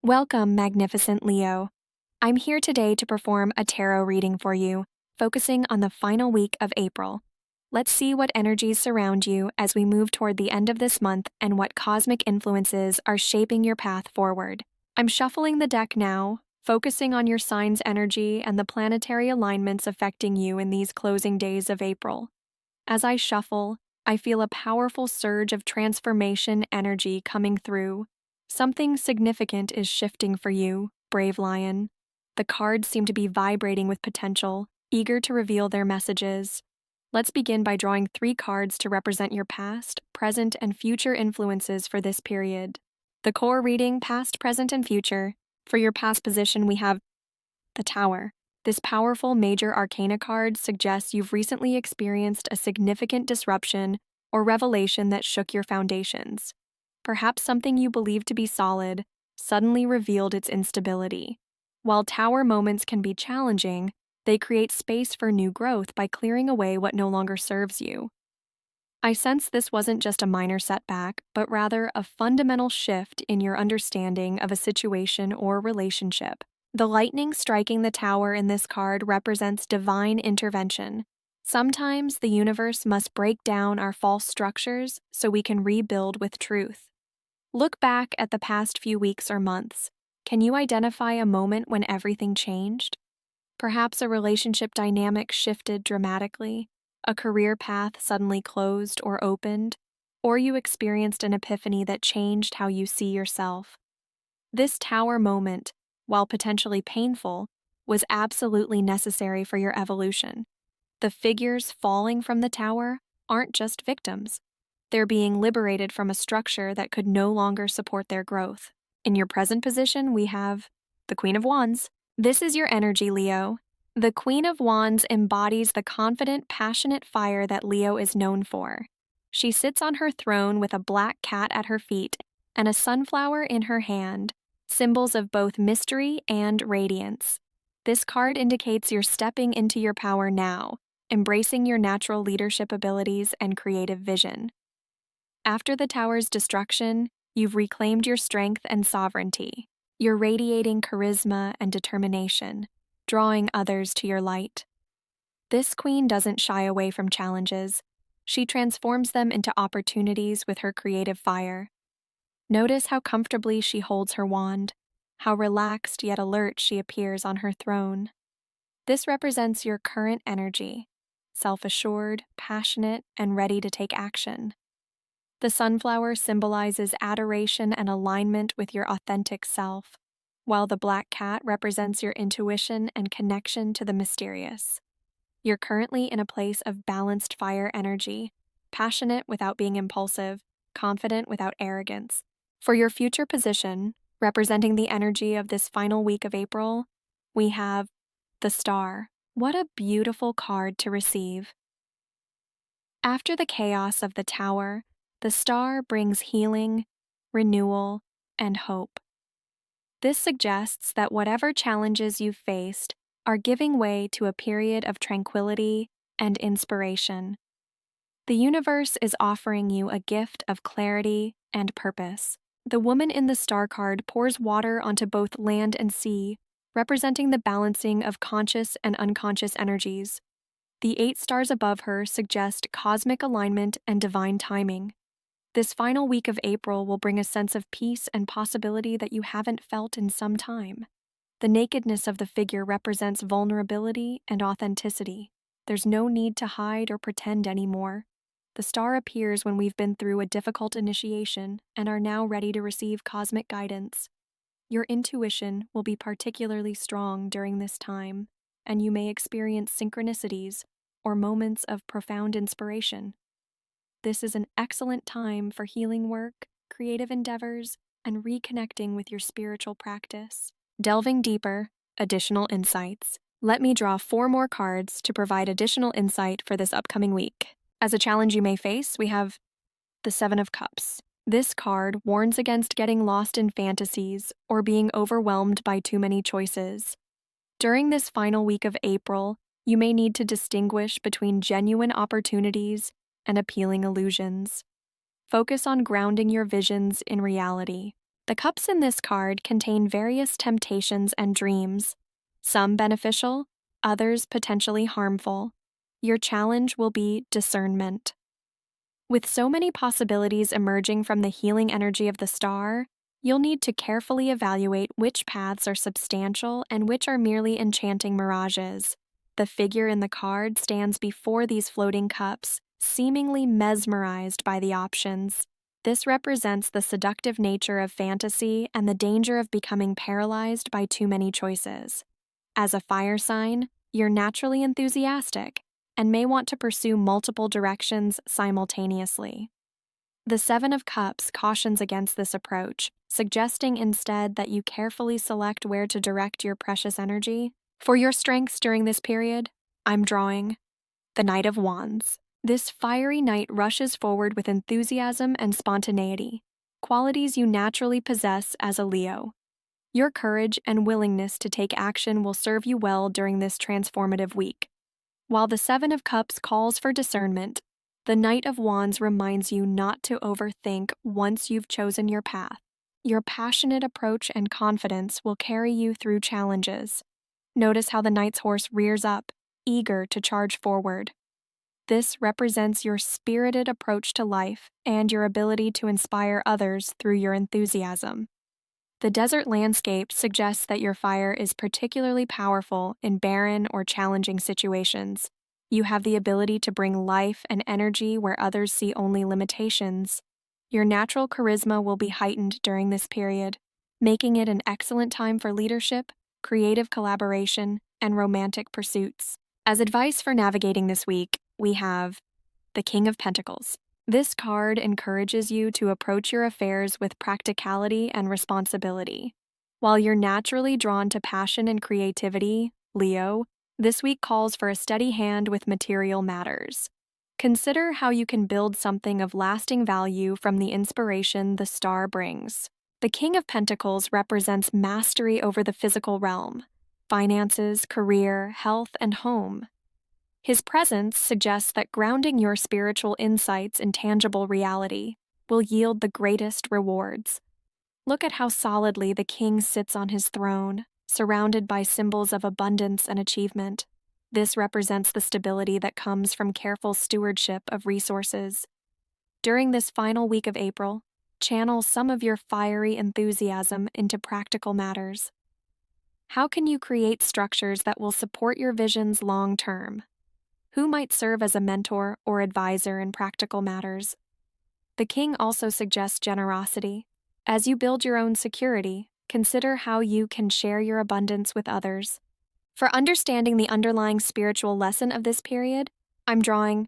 Welcome, magnificent Leo. I'm here today to perform a tarot reading for you, focusing on the final week of April. Let's see what energies surround you as we move toward the end of this month and what cosmic influences are shaping your path forward. I'm shuffling the deck now, focusing on your sign's energy and the planetary alignments affecting you in these closing days of April. As I shuffle, I feel a powerful surge of transformation energy coming through. Something significant is shifting for you, brave lion. The cards seem to be vibrating with potential, eager to reveal their messages. Let's begin by drawing 3 cards to represent your past, present, and future influences for this period. The core reading, past, present, and future. For your past position, we have the Tower. This powerful major arcana card suggests you've recently experienced a significant disruption or revelation that shook your foundations. Perhaps something you believed to be solid suddenly revealed its instability. While tower moments can be challenging, they create space for new growth by clearing away what no longer serves you. I sense this wasn't just a minor setback, but rather a fundamental shift in your understanding of a situation or relationship. The lightning striking the tower in this card represents divine intervention. Sometimes the universe must break down our false structures so we can rebuild with truth. Look back at the past few weeks or months. Can you identify a moment when everything changed? Perhaps a relationship dynamic shifted dramatically, a career path suddenly closed or opened, or you experienced an epiphany that changed how you see yourself. This tower moment, while potentially painful, was absolutely necessary for your evolution. The figures falling from the tower aren't just victims. They're being liberated from a structure that could no longer support their growth. In your present position, we have the Queen of Wands. This is your energy, Leo. The Queen of Wands embodies the confident, passionate fire that Leo is known for. She sits on her throne with a black cat at her feet and a sunflower in her hand, symbols of both mystery and radiance. This card indicates you're stepping into your power now, embracing your natural leadership abilities and creative vision. After the tower's destruction, you've reclaimed your strength and sovereignty. You're radiating charisma and determination, drawing others to your light. This queen doesn't shy away from challenges. She transforms them into opportunities with her creative fire. Notice how comfortably she holds her wand, how relaxed yet alert she appears on her throne. This represents your current energy, self-assured, passionate, and ready to take action. The sunflower symbolizes adoration and alignment with your authentic self, while the black cat represents your intuition and connection to the mysterious. You're currently in a place of balanced fire energy, passionate without being impulsive, confident without arrogance. For your future position, representing the energy of this final week of April, we have the Star. What a beautiful card to receive. After the chaos of the Tower, the Star brings healing, renewal, and hope. This suggests that whatever challenges you've faced are giving way to a period of tranquility and inspiration. The universe is offering you a gift of clarity and purpose. The woman in the Star card pours water onto both land and sea, representing the balancing of conscious and unconscious energies. The 8 stars above her suggest cosmic alignment and divine timing. This final week of April will bring a sense of peace and possibility that you haven't felt in some time. The nakedness of the figure represents vulnerability and authenticity. There's no need to hide or pretend anymore. The Star appears when we've been through a difficult initiation and are now ready to receive cosmic guidance. Your intuition will be particularly strong during this time, and you may experience synchronicities or moments of profound inspiration. This is an excellent time for healing work, creative endeavors, and reconnecting with your spiritual practice. Delving deeper, additional insights. Let me draw 4 more cards to provide additional insight for this upcoming week. As a challenge you may face, we have the 7 of Cups. This card warns against getting lost in fantasies or being overwhelmed by too many choices. During this final week of April, you may need to distinguish between genuine opportunities and appealing illusions. Focus on grounding your visions in reality. The cups in this card contain various temptations and dreams, some beneficial, others potentially harmful. Your challenge will be discernment. With so many possibilities emerging from the healing energy of the star, you'll need to carefully evaluate which paths are substantial and which are merely enchanting mirages. The figure in the card stands before these floating cups, seemingly mesmerized by the options. This represents the seductive nature of fantasy and the danger of becoming paralyzed by too many choices. As a fire sign, you're naturally enthusiastic and may want to pursue multiple directions simultaneously. The Seven of Cups cautions against this approach, suggesting instead that you carefully select where to direct your precious energy. For your strengths during this period, I'm drawing the Knight of Wands. This fiery knight rushes forward with enthusiasm and spontaneity, qualities you naturally possess as a Leo. Your courage and willingness to take action will serve you well during this transformative week. While the Seven of Cups calls for discernment, the Knight of Wands reminds you not to overthink once you've chosen your path. Your passionate approach and confidence will carry you through challenges. Notice how the knight's horse rears up, eager to charge forward. This represents your spirited approach to life and your ability to inspire others through your enthusiasm. The desert landscape suggests that your fire is particularly powerful in barren or challenging situations. You have the ability to bring life and energy where others see only limitations. Your natural charisma will be heightened during this period, making it an excellent time for leadership, creative collaboration, and romantic pursuits. As advice for navigating this week, we have the King of Pentacles. This card encourages you to approach your affairs with practicality and responsibility. While you're naturally drawn to passion and creativity, Leo, this week calls for a steady hand with material matters. Consider how you can build something of lasting value from the inspiration the star brings. The King of Pentacles represents mastery over the physical realm, finances, career, health, and home. His presence suggests that grounding your spiritual insights in tangible reality will yield the greatest rewards. Look at how solidly the king sits on his throne, surrounded by symbols of abundance and achievement. This represents the stability that comes from careful stewardship of resources. During this final week of April, channel some of your fiery enthusiasm into practical matters. How can you create structures that will support your visions long term? Who might serve as a mentor or advisor in practical matters? The king also suggests generosity. As you build your own security, consider how you can share your abundance with others. For understanding the underlying spiritual lesson of this period, I'm drawing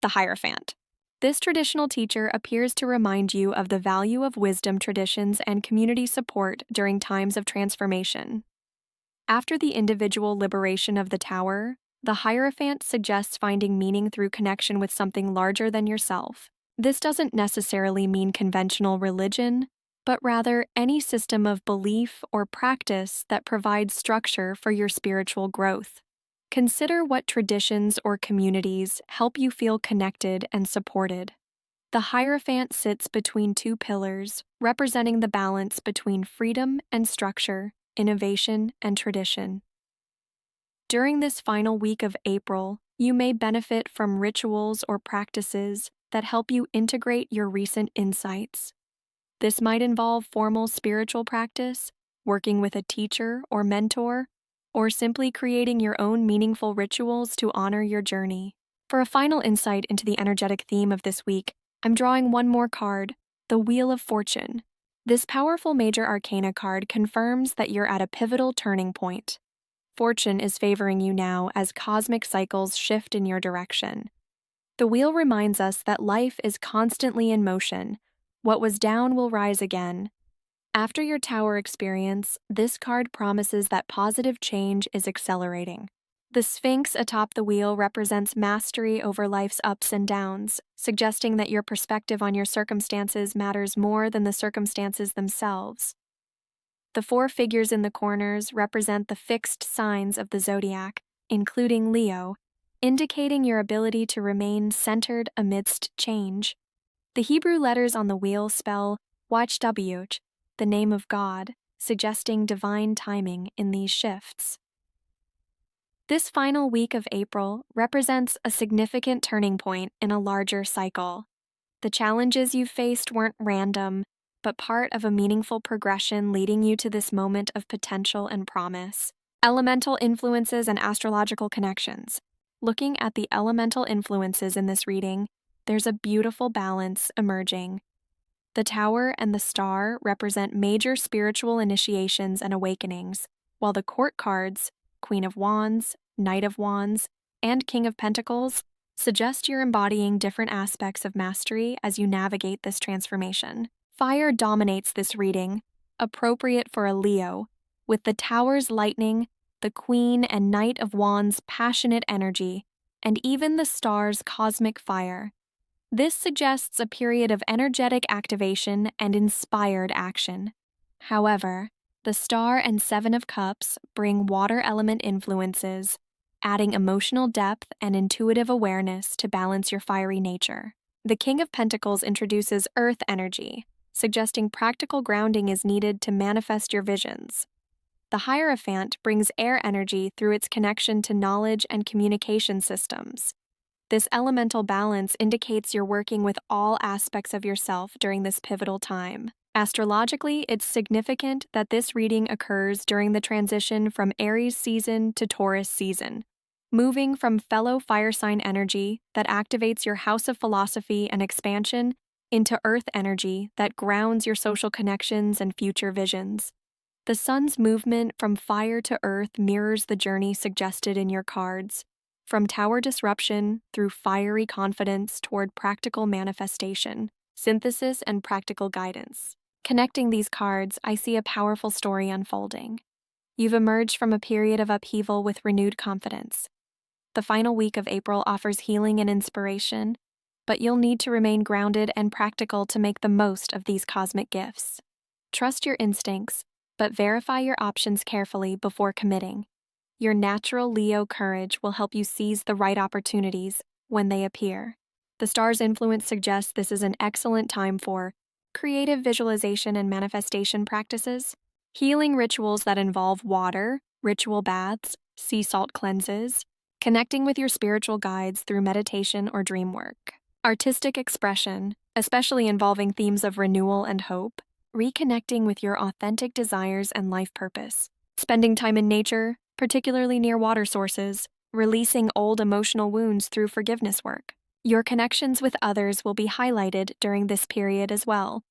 the Hierophant. This traditional teacher appears to remind you of the value of wisdom traditions and community support during times of transformation. After the individual liberation of the tower, the Hierophant suggests finding meaning through connection with something larger than yourself. This doesn't necessarily mean conventional religion, but rather any system of belief or practice that provides structure for your spiritual growth. Consider what traditions or communities help you feel connected and supported. The Hierophant sits between two pillars, representing the balance between freedom and structure, innovation and tradition. During this final week of April, you may benefit from rituals or practices that help you integrate your recent insights. This might involve formal spiritual practice, working with a teacher or mentor, or simply creating your own meaningful rituals to honor your journey. For a final insight into the energetic theme of this week, I'm drawing one more card, the Wheel of Fortune. This powerful major arcana card confirms that you're at a pivotal turning point. Fortune is favoring you now as cosmic cycles shift in your direction. The wheel reminds us that life is constantly in motion. What was down will rise again. After your tower experience, this card promises that positive change is accelerating. The Sphinx atop the wheel represents mastery over life's ups and downs, suggesting that your perspective on your circumstances matters more than the circumstances themselves. The four figures in the corners represent the fixed signs of the zodiac, including Leo, indicating your ability to remain centered amidst change. The Hebrew letters on the wheel spell Wachwh, the name of God, suggesting divine timing in these shifts. This final week of April represents a significant turning point in a larger cycle. The challenges you faced weren't random, but part of a meaningful progression leading you to this moment of potential and promise. Elemental influences and astrological connections. Looking at the elemental influences in this reading, there's a beautiful balance emerging. The Tower and the Star represent major spiritual initiations and awakenings, while the court cards, Queen of Wands, Knight of Wands, and King of Pentacles, suggest you're embodying different aspects of mastery as you navigate this transformation. Fire dominates this reading, appropriate for a Leo, with the Tower's lightning, the Queen and Knight of Wands' passionate energy, and even the Star's cosmic fire. This suggests a period of energetic activation and inspired action. However, the Star and Seven of Cups bring water element influences, adding emotional depth and intuitive awareness to balance your fiery nature. The King of Pentacles introduces earth energy, suggesting practical grounding is needed to manifest your visions. The Hierophant brings air energy through its connection to knowledge and communication systems. This elemental balance indicates you're working with all aspects of yourself during this pivotal time. Astrologically, it's significant that this reading occurs during the transition from Aries season to Taurus season, moving from fellow fire sign energy that activates your house of philosophy and expansion into earth energy that grounds your social connections and future visions. The sun's movement from fire to earth mirrors the journey suggested in your cards, from tower disruption through fiery confidence toward practical manifestation, synthesis, and practical guidance. Connecting these cards, I see a powerful story unfolding. You've emerged from a period of upheaval with renewed confidence. The final week of April offers healing and inspiration, but you'll need to remain grounded and practical to make the most of these cosmic gifts. Trust your instincts, but verify your options carefully before committing. Your natural Leo courage will help you seize the right opportunities when they appear. The Star's influence suggests this is an excellent time for creative visualization and manifestation practices, healing rituals that involve water, ritual baths, sea salt cleanses, connecting with your spiritual guides through meditation or dream work. Artistic expression, especially involving themes of renewal and hope, reconnecting with your authentic desires and life purpose. Spending time in nature, particularly near water sources, releasing old emotional wounds through forgiveness work. Your connections with others will be highlighted during this period as well.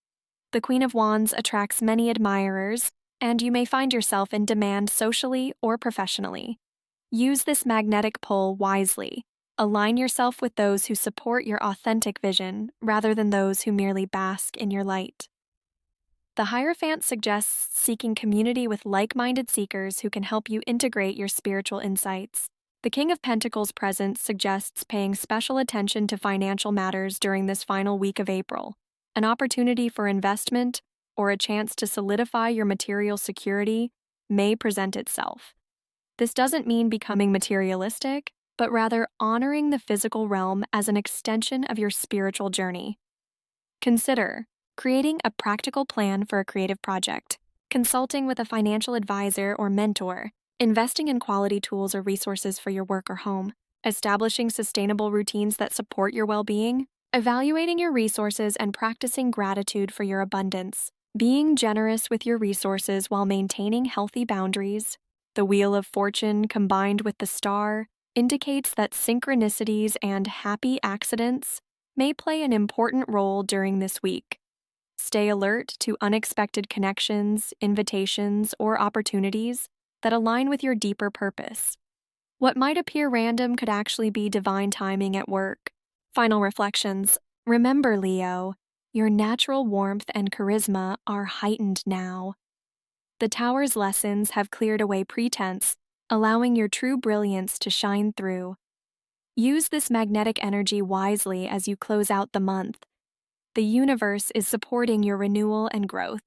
The Queen of Wands attracts many admirers, and you may find yourself in demand socially or professionally. Use this magnetic pull wisely. Align yourself with those who support your authentic vision rather than those who merely bask in your light. The Hierophant suggests seeking community with like-minded seekers who can help you integrate your spiritual insights. The King of Pentacles presence suggests paying special attention to financial matters during this final week of April. An opportunity for investment or a chance to solidify your material security may present itself. This doesn't mean becoming materialistic, but rather honoring the physical realm as an extension of your spiritual journey. Consider creating a practical plan for a creative project, consulting with a financial advisor or mentor, investing in quality tools or resources for your work or home, establishing sustainable routines that support your well-being, evaluating your resources and practicing gratitude for your abundance, being generous with your resources while maintaining healthy boundaries. The Wheel of Fortune combined with the Star indicates that synchronicities and happy accidents may play an important role during this week. Stay alert to unexpected connections, invitations, or opportunities that align with your deeper purpose. What might appear random could actually be divine timing at work. Final reflections. Remember, Leo, your natural warmth and charisma are heightened now. The Tower's lessons have cleared away pretense, allowing your true brilliance to shine through. Use this magnetic energy wisely as you close out the month. The universe is supporting your renewal and growth.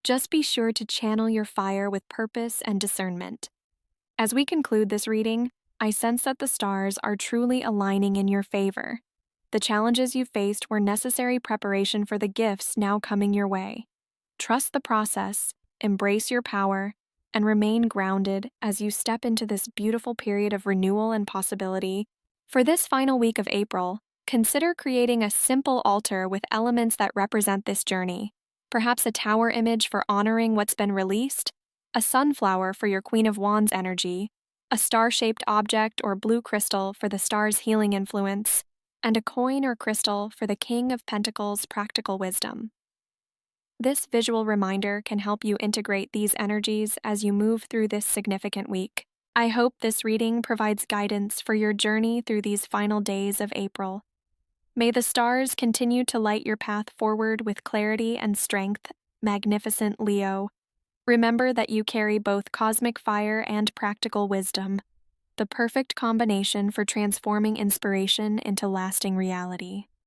Just be sure to channel your fire with purpose and discernment. As we conclude this reading, I sense that the stars are truly aligning in your favor. The challenges you faced were necessary preparation for the gifts now coming your way. Trust the process, embrace your power, and remain grounded as you step into this beautiful period of renewal and possibility. For this final week of April, consider creating a simple altar with elements that represent this journey. Perhaps a tower image for honoring what's been released, a sunflower for your Queen of Wands energy, a star-shaped object or blue crystal for the star's healing influence, and a coin or crystal for the King of Pentacles' practical wisdom. This visual reminder can help you integrate these energies as you move through this significant week. I hope this reading provides guidance for your journey through these final days of April. May the stars continue to light your path forward with clarity and strength, magnificent Leo. Remember that you carry both cosmic fire and practical wisdom, the perfect combination for transforming inspiration into lasting reality.